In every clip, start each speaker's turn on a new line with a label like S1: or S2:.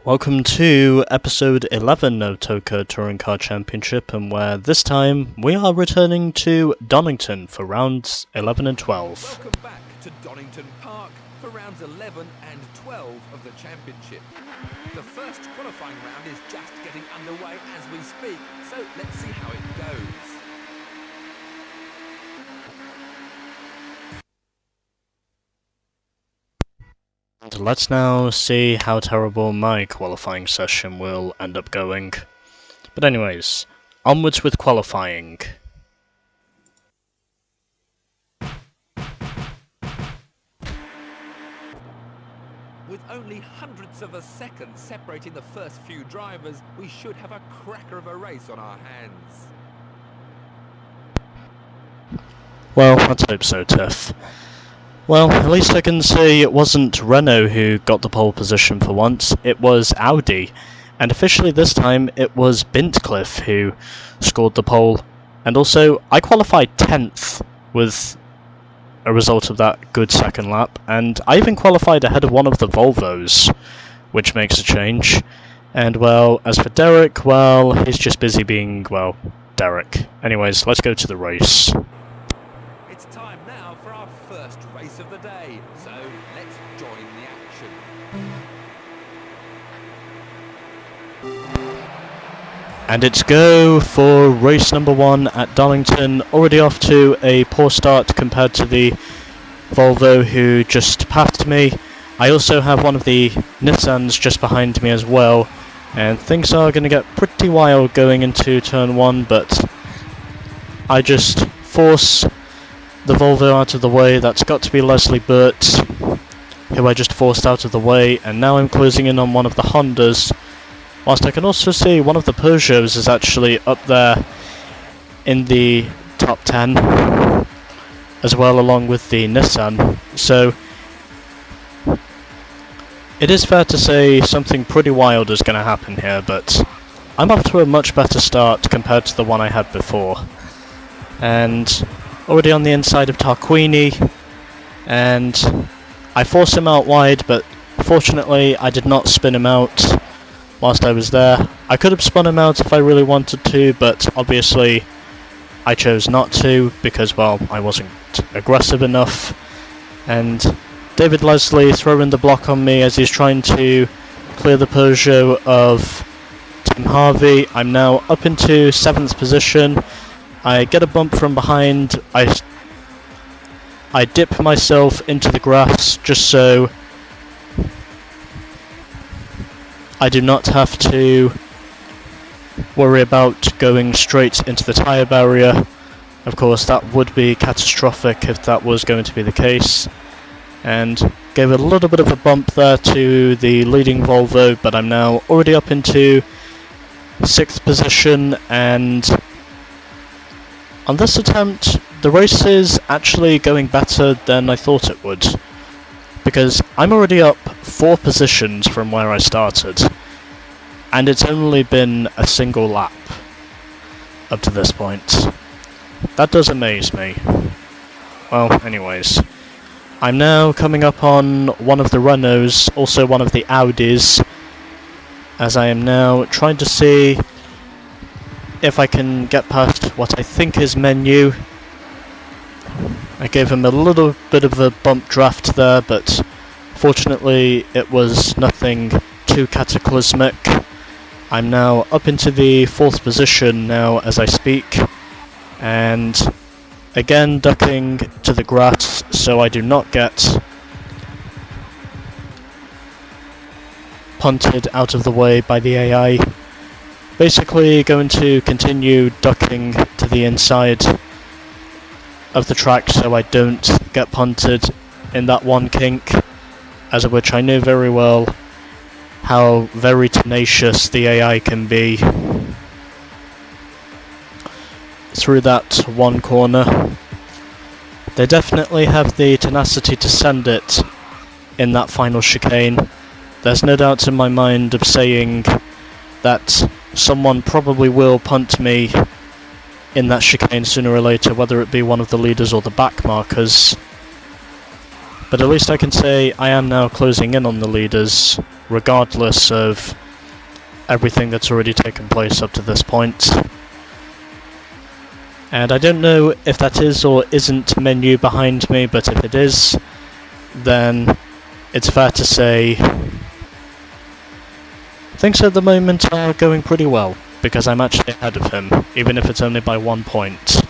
S1: Welcome to episode 11 of TOCA Touring Car Championship, and where this time we are returning to Donington for rounds 11 and 12.
S2: Welcome back to Donington Park for rounds 11 and 12 of the championship. The first qualifying round is just getting underway as we speak, so let's see how it goes.
S1: Let's now see how terrible my qualifying session will end up going. But anyways, onwards with qualifying.
S2: With only hundredths of a second separating the first few drivers, we should have a cracker of a race on our hands.
S1: Well, let's hope so, Tiff. Well, at least I can say it wasn't Renault who got the pole position for once, it was Audi. And officially this time, it was Bintcliffe who scored the pole. And also, I qualified 10th with a result of that good second lap, and I even qualified ahead of one of the Volvos, which makes a change. And well, as for Derek, well, he's just busy being, well, Derek. Anyways, let's go to the race.
S2: It's time now for our first race of the day, so let's join the action.
S1: And it's go for race number 1 at Donington, already off to a poor start compared to the Volvo who just passed me. I also have one of the Nissans just behind me as well, and things are going to get pretty wild going into turn 1, but I just force the Volvo out of the way. That's got to be Leslie Burt, who I just forced out of the way, and now I'm closing in on one of the Hondas. Whilst I can also see one of the Peugeots is actually up there in the top 10, as well along with the Nissan. So it is fair to say something pretty wild is going to happen here, but I'm off to a much better start compared to the one I had before. And already on the inside of Tarquini, and I forced him out wide, but fortunately I did not spin him out whilst I was there. I could have spun him out if I really wanted to, but obviously I chose not to because, well, I wasn't aggressive enough. And David Leslie throwing the block on me as he's trying to clear the Peugeot of Tim Harvey. I'm now up into 7th position. I get a bump from behind. I dip myself into the grass just so I do not have to worry about going straight into the tyre barrier. Of course, that would be catastrophic if that was going to be the case. And gave a little bit of a bump there to the leading Volvo, but I'm now already up into 6th position, and on this attempt, the race is actually going better than I thought it would, because I'm already up 4 positions from where I started, and it's only been a single lap up to this point. That does amaze me. Well, anyways, I'm now coming up on one of the Renaults, also one of the Audis, as I am now trying to see if I can get past what I think is Menu. I gave him a little bit of a bump draft there, but fortunately it was nothing too cataclysmic. I'm now up into the 4th position now as I speak, and again ducking to the grass so I do not get punted out of the way by the AI. Basically going to continue ducking to the inside of the track so I don't get punted in that one kink, as of which I know very well how very tenacious the AI can be through that one corner. They definitely have the tenacity to send it in that final chicane. There's no doubt in my mind of saying that someone probably will punt me in that chicane sooner or later, whether it be one of the leaders or the back markers. But at least I can say I am now closing in on the leaders, regardless of everything that's already taken place up to this point. And I don't know if that is or isn't menu behind me, but if it is, then it's fair to say things at the moment are going pretty well, because I'm actually ahead of him, even if it's only by 1 point.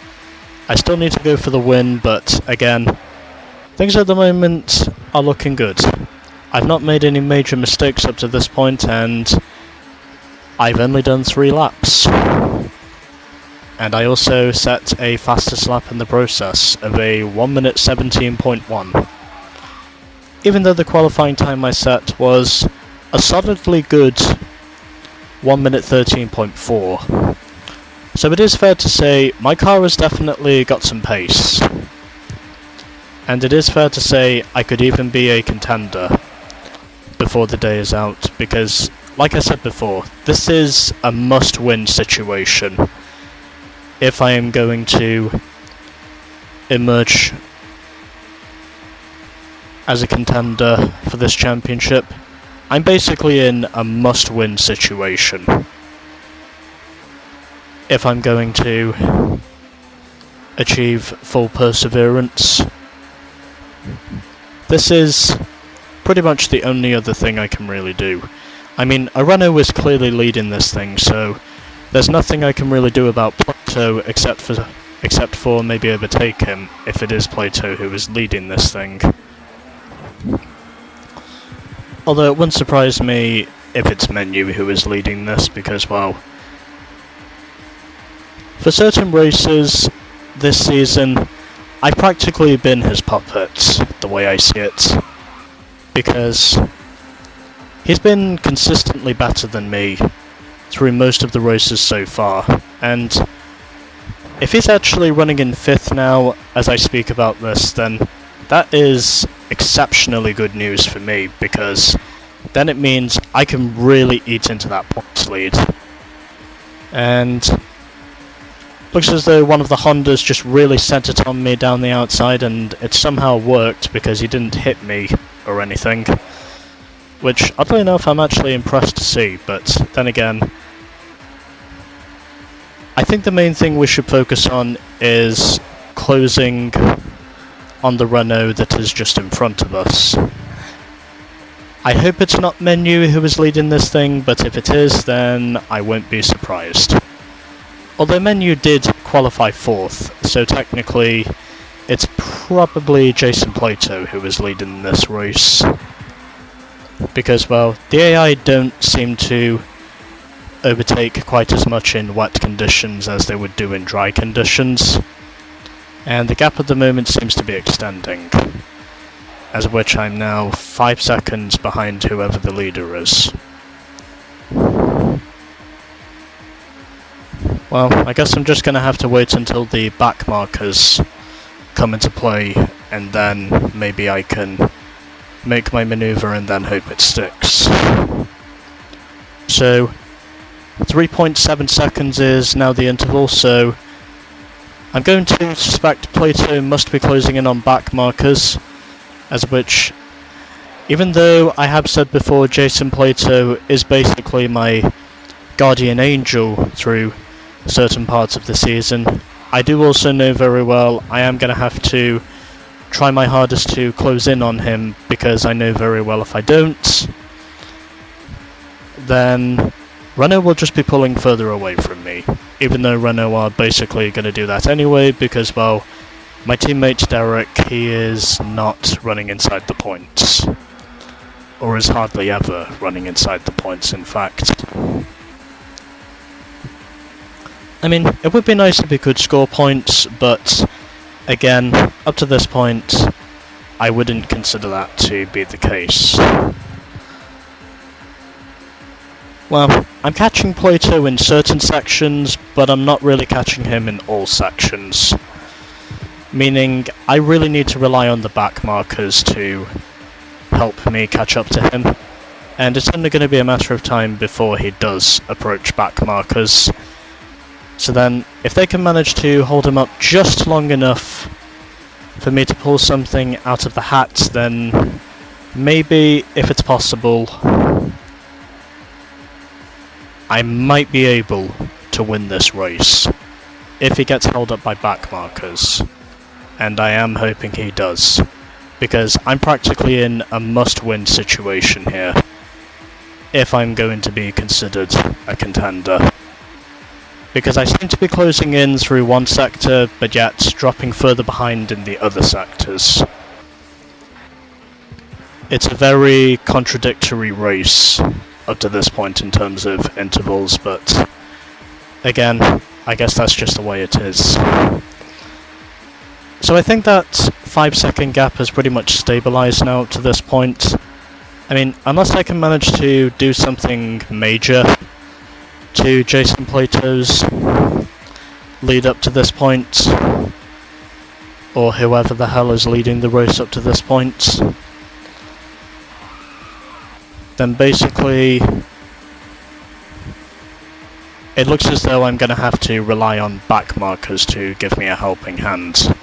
S1: I still need to go for the win, but again, things at the moment are looking good. I've not made any major mistakes up to this point, and I've only done 3 laps. And I also set a fastest lap in the process of a 1 minute 17.1. Even though the qualifying time I set was a solidly good 1 minute 13.4. So it is fair to say my car has definitely got some pace. And it is fair to say I could even be a contender before the day is out, because, like I said before, this is a must-win situation if I am going to emerge as a contender for this championship. I'm basically in a must-win situation if I'm going to achieve full perseverance. This is pretty much the only other thing I can really do. I mean, Renault is clearly leading this thing, so there's nothing I can really do about Plato except for maybe overtake him if it is Plato who is leading this thing. Although it wouldn't surprise me if it's Menu who is leading this, because, well, for certain races this season, I've practically been his puppet, the way I see it, because he's been consistently better than me through most of the races so far, and if he's actually running in 5th now as I speak about this, then that is exceptionally good news for me, because then it means I can really eat into that points lead. And looks as though one of the Hondas just really sent it on me down the outside, and it somehow worked because he didn't hit me or anything, which, oddly enough, I'm actually impressed to see. But then again, I think the main thing we should focus on is closing on the Renault that is just in front of us. I hope it's not Menu who is leading this thing, but if it is, then I won't be surprised. Although Menu did qualify 4th, so technically it's probably Jason Plato who is leading this race. Because, well, the AI don't seem to overtake quite as much in wet conditions as they would do in dry conditions, and the gap at the moment seems to be extending, as of which I'm now 5 seconds behind whoever the leader is. Well, I guess I'm just going to have to wait until the back markers come into play, and then maybe I can make my manoeuvre and then hope it sticks. So 3.7 seconds is now the interval, so I'm going to suspect Plato must be closing in on back markers, as of which, even though I have said before Jason Plato is basically my guardian angel through certain parts of the season, I do also know very well I am going to have to try my hardest to close in on him, because I know very well if I don't, then Renault will just be pulling further away from me, even though Renault are basically going to do that anyway, because, well, my teammate Derek, he is not running inside the points, or is hardly ever running inside the points, in fact. I mean, it would be nice if he could score points, but again, up to this point, I wouldn't consider that to be the case. Well, I'm catching Plato in certain sections, but I'm not really catching him in all sections. Meaning, I really need to rely on the back markers to help me catch up to him. And it's only going to be a matter of time before he does approach back markers. So then, if they can manage to hold him up just long enough for me to pull something out of the hat, then maybe, if it's possible, I might be able to win this race if he gets held up by back markers, and I am hoping he does, because I'm practically in a must-win situation here if I'm going to be considered a contender. Because I seem to be closing in through one sector, but yet dropping further behind in the other sectors. It's a very contradictory race up to this point in terms of intervals, but again, I guess that's just the way it is. So I think that 5-second gap has pretty much stabilised now up to this point. I mean, unless I can manage to do something major to Jason Plato's lead up to this point, or whoever the hell is leading the race up to this point, then basically it looks as though I'm going to have to rely on back markers to give me a helping hand.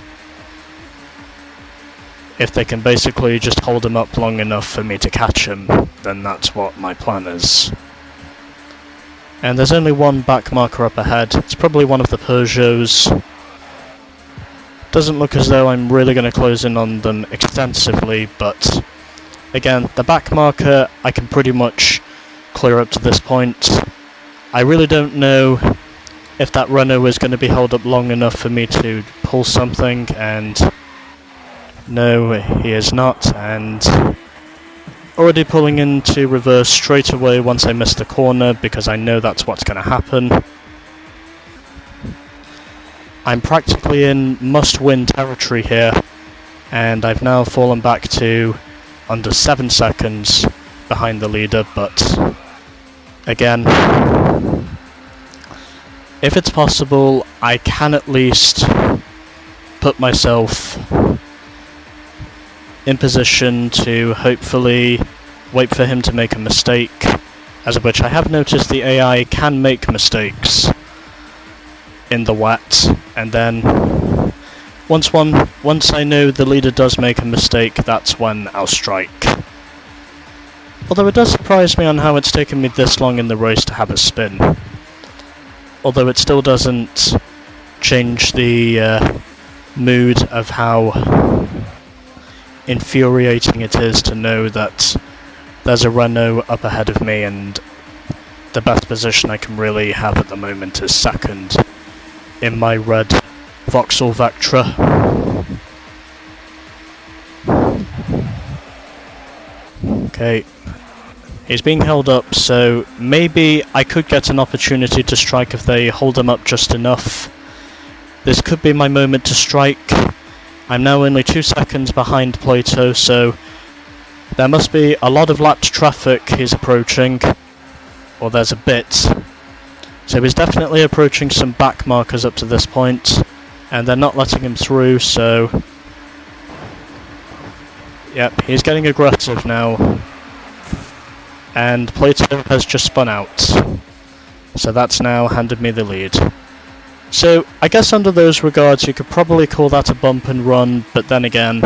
S1: If they can basically just hold him up long enough for me to catch him, then that's what my plan is. And there's only one back marker up ahead. It's probably one of the Peugeots. Doesn't look as though I'm really going to close in on them extensively, but again, the back marker I can pretty much clear up to this point. I really don't know if that Renault is going to be held up long enough for me to pull something, and no, he is not, and already pulling into reverse straight away once I miss the corner, because I know that's what's going to happen. I'm practically in must-win territory here, and I've now fallen back to under 7 seconds behind the leader, but again, if it's possible, I can at least put myself in position to hopefully wait for him to make a mistake, as of which I have noticed the AI can make mistakes in the wet, and then once I know the leader does make a mistake, that's when I'll strike. Although it does surprise me on how it's taken me this long in the race to have a spin. Although it still doesn't change the mood of how infuriating it is to know that there's a Renault up ahead of me, and the best position I can really have at the moment is second in my red Vauxhall Vectra. Okay, he's being held up, so maybe I could get an opportunity to strike if they hold him up just enough. This could be my moment to strike. I'm now only 2 seconds behind Plato, so there must be a lot of lapped traffic he's approaching, or there's a bit. So he's definitely approaching some back markers up to this point, and they're not letting him through, so yep, he's getting aggressive now, and Plato has just spun out, so that's now handed me the lead. So I guess under those regards you could probably call that a bump and run, but then again,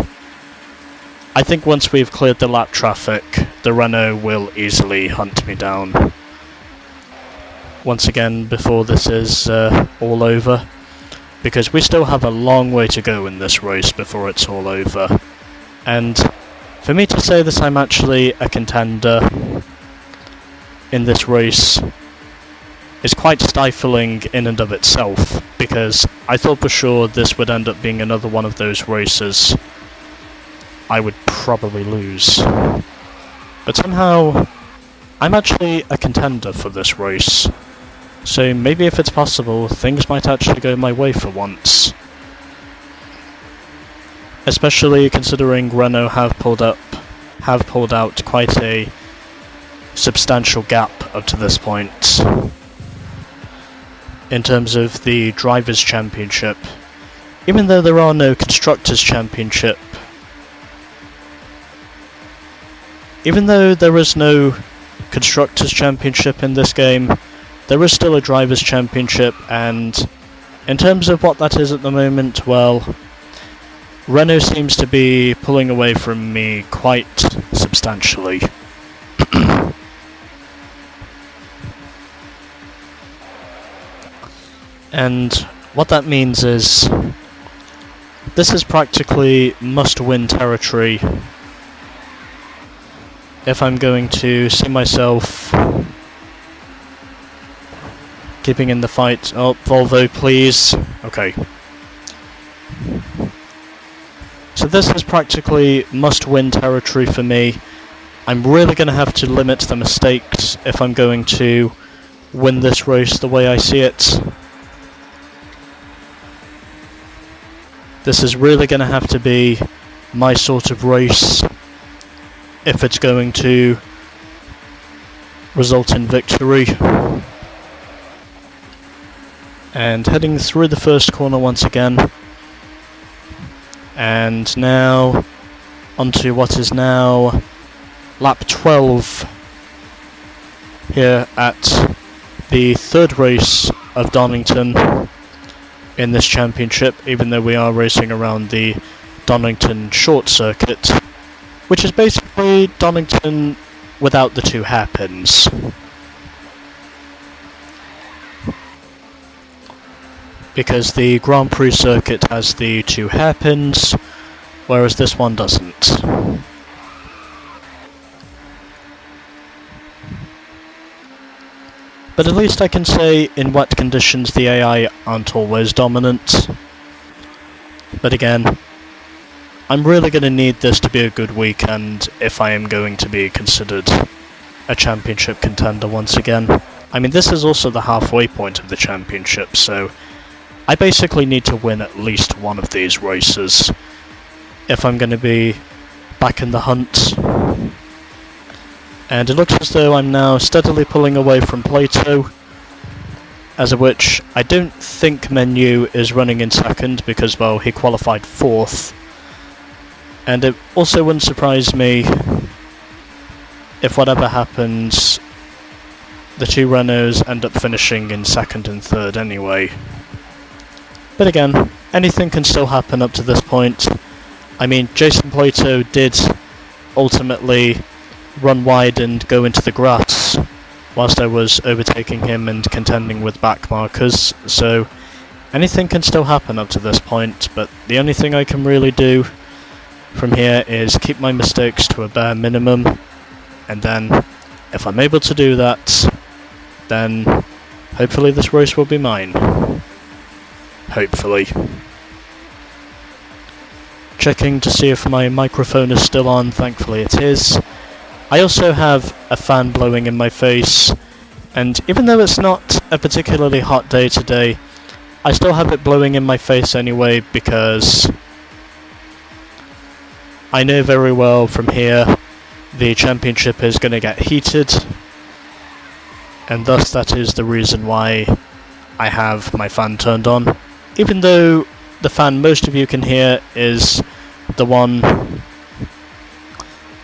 S1: I think once we've cleared the lap traffic, the Renault will easily hunt me down. Once again, before this is all over, because we still have a long way to go in this race before it's all over. And for me to say that I'm actually a contender in this race is quite stifling in and of itself, because I thought for sure this would end up being another one of those races I would probably lose. But somehow, I'm actually a contender for this race, so maybe if it's possible, things might actually go my way for once. Especially considering Renault have pulled out quite a substantial gap up to this point in terms of the Drivers' Championship. Even though there are no Constructors' Championship, even though there is no Constructors' Championship in this game, there is still a Drivers' Championship, and in terms of what that is at the moment, well, Renault seems to be pulling away from me quite substantially. And what that means is this is practically must-win territory if I'm going to see myself keeping in the fight. Oh, Volvo, please. Okay. So this is practically must-win territory for me. I'm really going to have to limit the mistakes if I'm going to win this race the way I see it. This is really going to have to be my sort of race if it's going to result in victory. And heading through the first corner once again. And now onto what is now lap 12 here at the third race of Donington in this championship, even though we are racing around the Donington short circuit, which is basically Donington without the two hairpins. Because the Grand Prix circuit has the two hairpins, whereas this one doesn't. But at least I can say in wet conditions the AI aren't always dominant. But again, I'm really going to need this to be a good weekend if I am going to be considered a championship contender once again. I mean, this is also the halfway point of the championship, so I basically need to win at least one of these races if I'm going to be back in the hunt. And it looks as though I'm now steadily pulling away from Plato, as of which I don't think Menu is running in second because, well, he qualified 4th. And it also wouldn't surprise me if whatever happens, the two Renaults end up finishing in 2nd and 3rd anyway. But again, anything can still happen up to this point. I mean, Jason Plato did ultimately run wide and go into the grass whilst I was overtaking him and contending with back markers, so anything can still happen up to this point, but the only thing I can really do from here is keep my mistakes to a bare minimum, and then if I'm able to do that, then hopefully this race will be mine. Hopefully. Checking to see if my microphone is still on, thankfully it is. I also have a fan blowing in my face, and even though it's not a particularly hot day today, I still have it blowing in my face anyway because I know very well from here the championship is going to get heated, and thus that is the reason why I have my fan turned on. Even though the fan most of you can hear is the one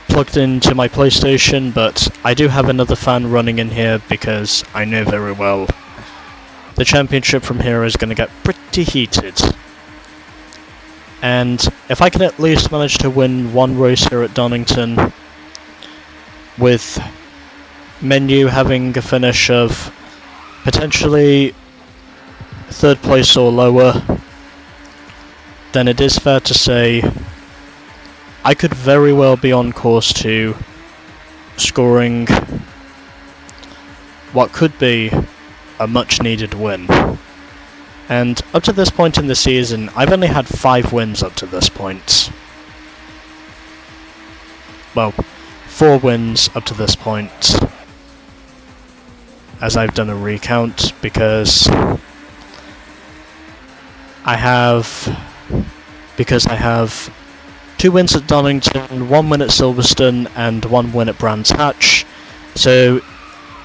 S1: plugged into my PlayStation, but I do have another fan running in here because I know very well the championship from here is going to get pretty heated. And if I can at least manage to win one race here at Donington, with Menu having a finish of potentially 3rd place or lower, then it is fair to say I could very well be on course to scoring what could be a much needed win. And up to this point in the season, I've only had 5 wins up to this point. Well, 4 wins up to this point, as I've done a recount, because I have 2 wins at Donington, 1 win at Silverstone, and 1 win at Brands Hatch. So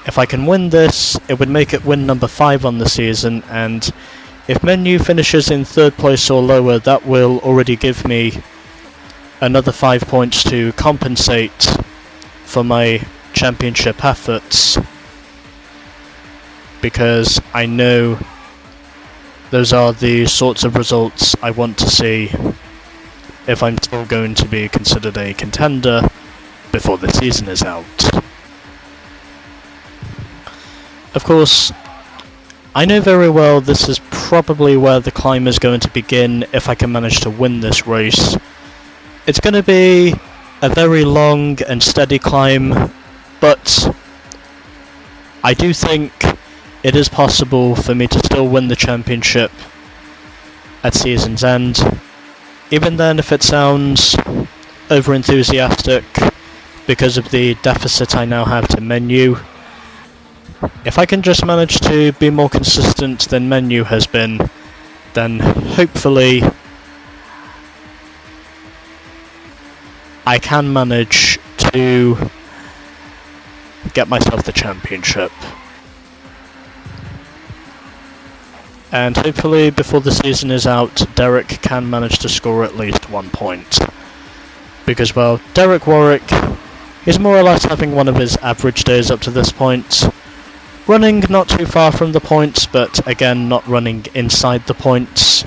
S1: if I can win this, it would make it win number 5 on the season, and if Menu finishes in 3rd place or lower, that will already give me another 5 points to compensate for my championship efforts, because I know those are the sorts of results I want to see if I'm still going to be considered a contender before the season is out. Of course, I know very well this is probably where the climb is going to begin if I can manage to win this race. It's going to be a very long and steady climb, but I do think it is possible for me to still win the championship at season's end. Even then, if it sounds over-enthusiastic because of the deficit I now have to Menu, if I can just manage to be more consistent than Menu has been, then hopefully I can manage to get myself the championship. And hopefully before the season is out, Derek can manage to score at least 1 point. Because, well, Derek Warwick is more or less having one of his average days up to this point. Running not too far from the points, but again not running inside the points.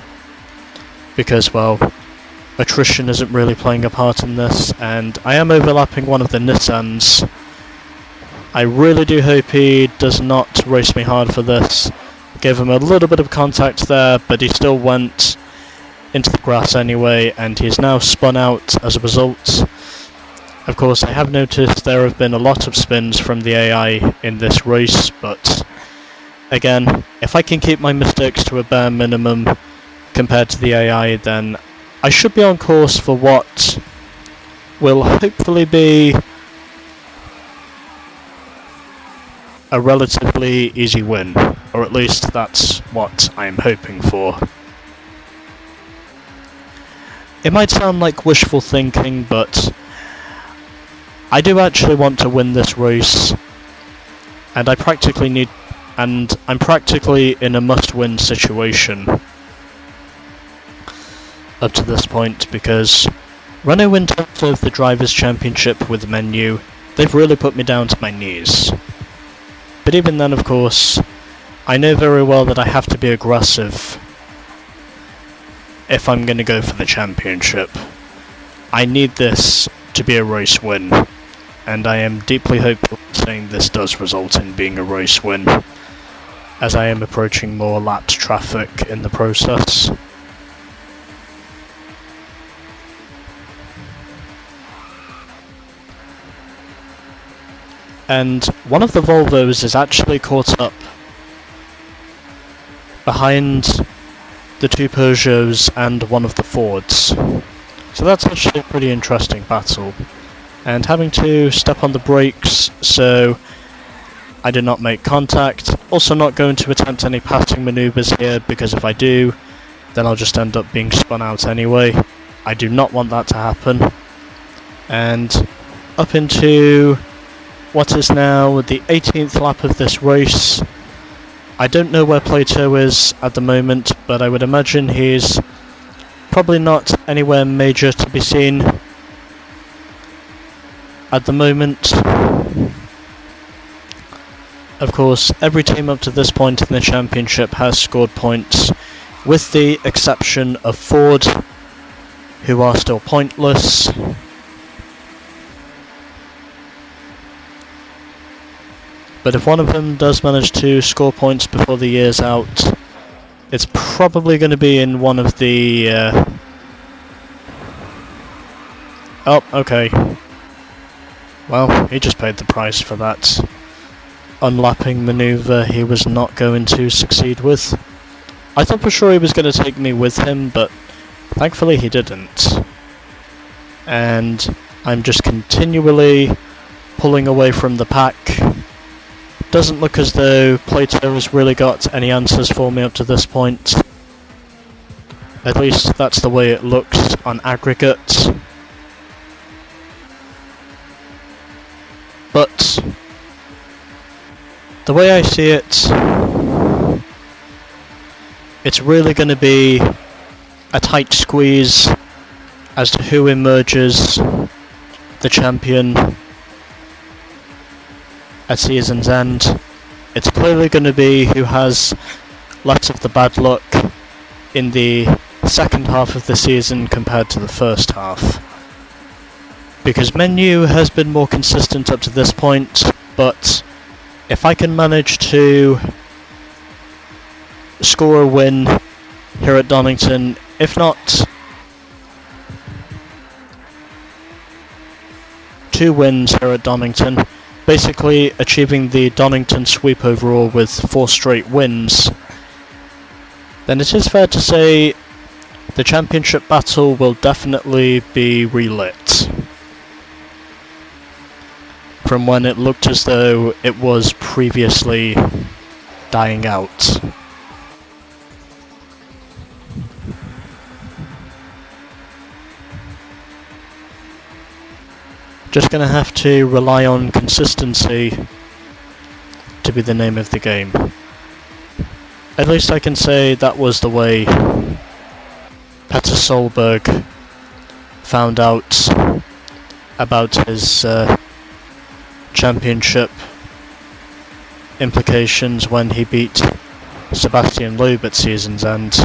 S1: Because, well, attrition isn't really playing a part in this, and I am overlapping one of the Nissans. I really do hope he does not race me hard for this. Gave him a little bit of contact there, but he still went into the grass anyway, and he's now spun out as a result. Of course, I have noticed there have been a lot of spins from the AI in this race, but again, if I can keep my mistakes to a bare minimum compared to the AI, then I should be on course for what will hopefully be a relatively easy win, or at least that's what I'm hoping for. It might sound like wishful thinking, but I do actually want to win this race, and I'm practically in a must-win situation up to this point, because Renault in terms of the Drivers' Championship with Menu, they've really put me down to my knees. But even then, of course, I know very well that I have to be aggressive if I'm going to go for the championship. I need this to be a race win, and I am deeply hopeful saying this does result in being a race win, as I am approaching more lapped traffic in the process. And one of the Volvos is actually caught up behind the two Peugeots and one of the Fords. So that's actually a pretty interesting battle. And having to step on the brakes so I do not make contact. Also not going to attempt any passing manoeuvres here, because if I do, then I'll just end up being spun out anyway. I do not want that to happen. And up into what is now the 18th lap of this race. I don't know where Plato is at the moment, but I would imagine he's probably not anywhere major to be seen at the moment. Of course, every team up to this point in the championship has scored points, with the exception of Ford, who are still pointless. But if one of them does manage to score points before the year's out, it's probably going to be in one of the... Oh, okay. Well, he just paid the price for that unlapping manoeuvre he was not going to succeed with. I thought for sure he was going to take me with him, but thankfully he didn't. And I'm just continually pulling away from the pack. Doesn't look as though Plato has really got any answers for me up to this point. At least that's the way it looks on aggregate. But the way I see it, it's really going to be a tight squeeze as to who emerges the champion at season's end. It's clearly going to be who has less of the bad luck in the second half of the season compared to the first half. Because Menu has been more consistent up to this point, but if I can manage to score a win here at Donington, if not 2 wins here at Donington, basically achieving the Donington sweep overall with 4 straight wins, then it is fair to say the championship battle will definitely be relit from when it looked as though it was previously dying out. Just gonna have to rely on consistency to be the name of the game. At least I can say that was the way Petter Solberg found out about his championship implications when he beat Sebastian Loeb at season's end.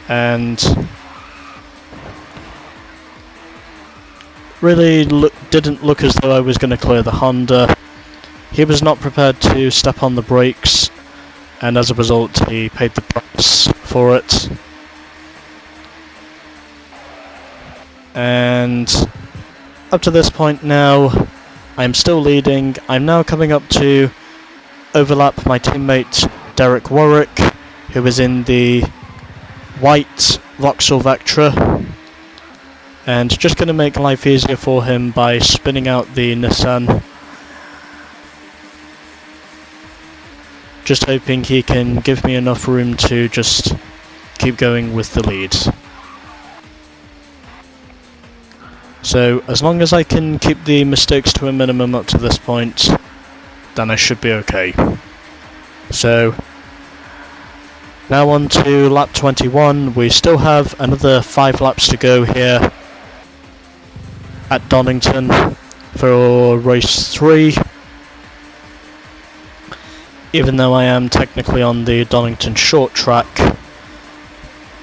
S1: And really didn't look as though I was going to clear the Honda. He was not prepared to step on the brakes, and as a result he paid the price for it. And up to this point now, I'm still leading. I'm now coming up to overlap my teammate Derek Warwick, who is in the white Vauxhall Vectra, and just going to make life easier for him by spinning out the Nissan, just hoping he can give me enough room to just keep going with the lead. So as long as I can keep the mistakes to a minimum up to this point, then I should be okay. So now on to lap 21. We still have another 5 laps to go here at Donington for race 3. Even though I am technically on the Donington short track,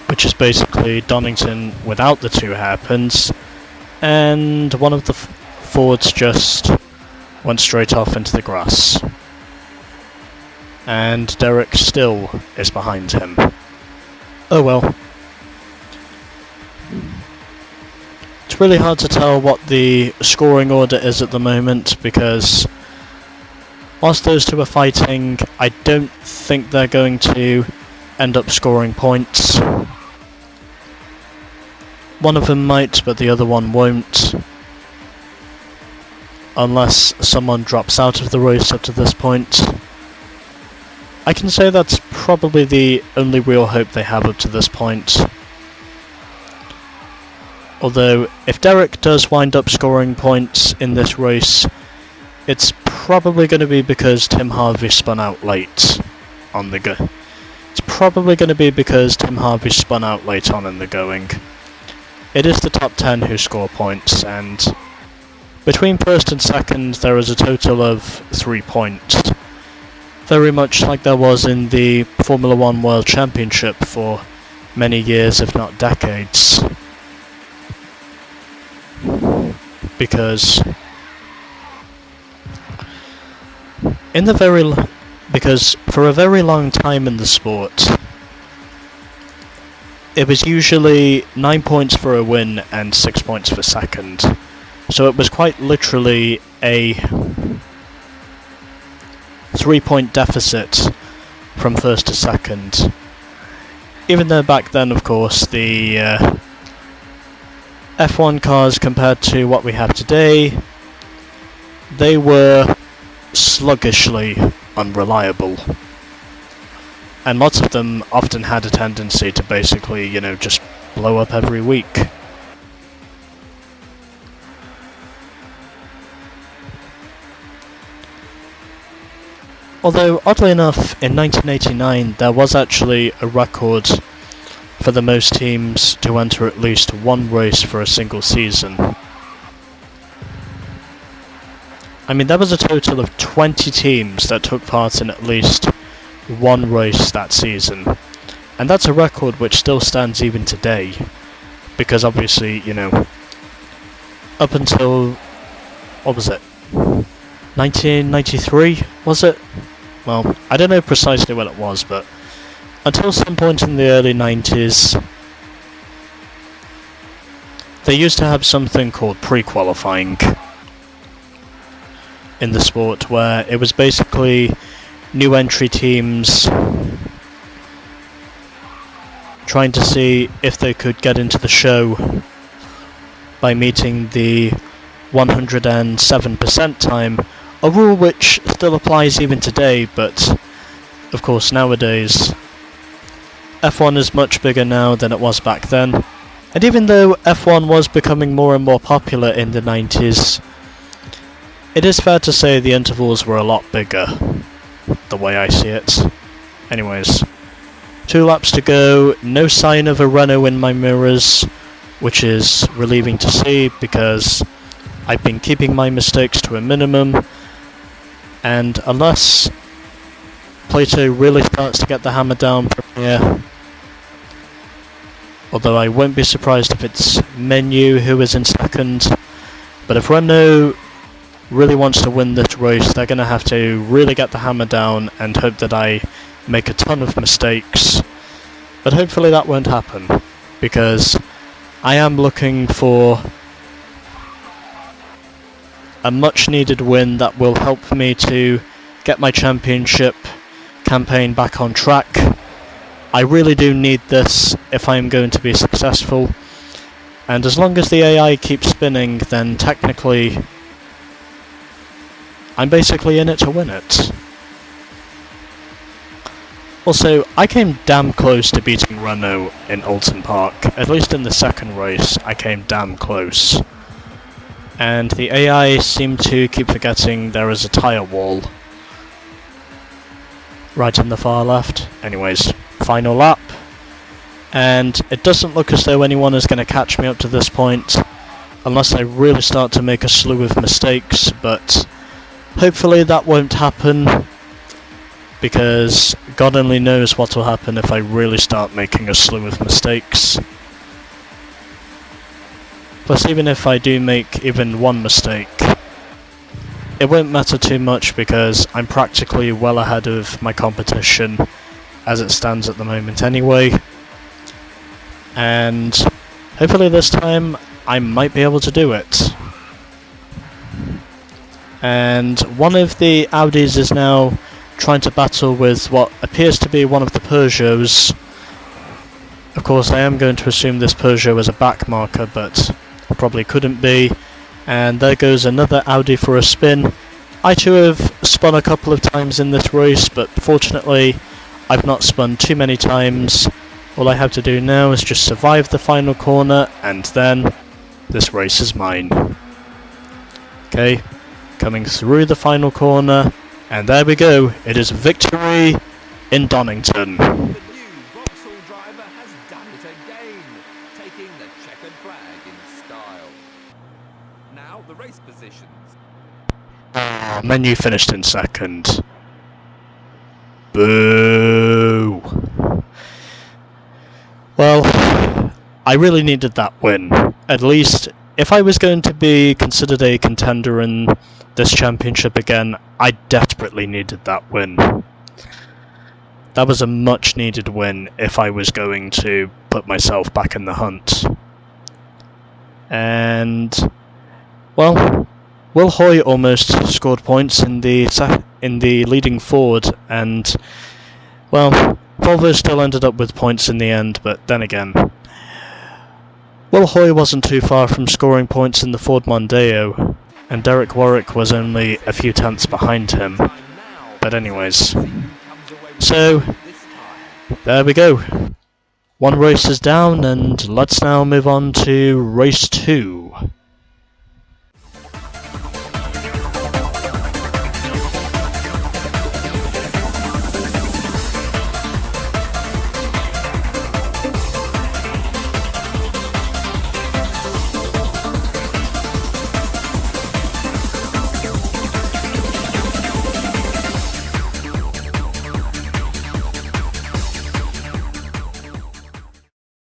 S1: which is basically Donington without the 2 hairpins, and one of the Fords just went straight off into the grass. And Derek still is behind him. Oh well. It's really hard to tell what the scoring order is at the moment, because whilst those 2 are fighting, I don't think they're going to end up scoring points. One of them might, but the other one won't. Unless someone drops out of the race up to this point. I can say that's probably the only real hope they have up to this point. Although, if Derek does wind up scoring points in this race, it's probably going to be because Tim Harvey spun out late on the go. It's probably going to be because Tim Harvey spun out late on in the going. It is the top 10 who score points, and between first and second there is a total of 3 points. Very much like there was in the Formula 1 World Championship for many years, if not decades. Because for a very long time in the sport, it was usually 9 points for a win and 6 points for second. So it was quite literally a 3-point deficit from first to second. Even though back then, of course, the F1 cars compared to what we have today, they were sluggishly unreliable. And lots of them often had a tendency to basically, just blow up every week. Although, oddly enough, in 1989 there was actually a record for the most teams to enter at least one race for a single season. I mean, there was a total of 20 teams that took part in at least one race that season, And that's a record which still stands even today, because obviously, you know, up until, what was it, 1993, was it? Well, I don't know precisely when it was, but until some point in the early 90s, they used to have something called pre-qualifying in the sport, where it was basically new entry teams trying to see if they could get into the show by meeting the 107% time, a rule which still applies even today, but of course nowadays F1 is much bigger now than it was back then. And even though F1 was becoming more and more popular in the 90s, it is fair to say the intervals were a lot bigger, the way I see it. Anyways, 2 laps to go, no sign of a Renault in my mirrors, which is relieving to see because I've been keeping my mistakes to a minimum, and unless Plato really starts to get the hammer down from here, although I won't be surprised if it's Menu who is in second, but if Renault really wants to win this race, they're going to have to really get the hammer down and hope that I make a ton of mistakes. But hopefully that won't happen, because I am looking for a much needed win that will help me to get my championship campaign back on track. I really do need this if I am going to be successful, and as long as the AI keeps spinning, then technically I'm basically in it to win it. Also, I came damn close to beating Renault in Alton Park. At least in the second race, I came damn close. And the AI seemed to keep forgetting there is a tyre wall right in the far left. Anyways, final lap. And it doesn't look as though anyone is going to catch me up to this point, unless I really start to make a slew of mistakes, but hopefully that won't happen, because God only knows what will happen if I really start making a slew of mistakes. Plus, even if I do make even one mistake, it won't matter too much because I'm practically well ahead of my competition as it stands at the moment anyway. And hopefully this time I might be able to do it. And one of the Audis is now trying to battle with what appears to be one of the Peugeots. Of course, I am going to assume this Peugeot is a back marker, but probably couldn't be. And there goes another Audi for a spin. I too have spun a couple of times in this race, but fortunately I've not spun too many times. All I have to do now is just survive the final corner, and then this race is mine. Okay, coming through the final corner, and there we go, it is victory in Donington.
S2: The new Vauxhall driver has done it again, taking the checkered flag in style. Now the race positions.
S1: Menu finished in second. Boo! Well, I really needed that win. At least, if I was going to be considered a contender in this championship again, I desperately needed that win. That was a much needed win if I was going to put myself back in the hunt. And, well, Will Hoy almost scored points in the leading Ford, and, well, Volvo still ended up with points in the end, but then again, Will Hoy wasn't too far from scoring points in the Ford Mondeo, and Derek Warwick was only a few tenths behind him. But anyways, so there we go. One race is down, and let's now move on to race 2.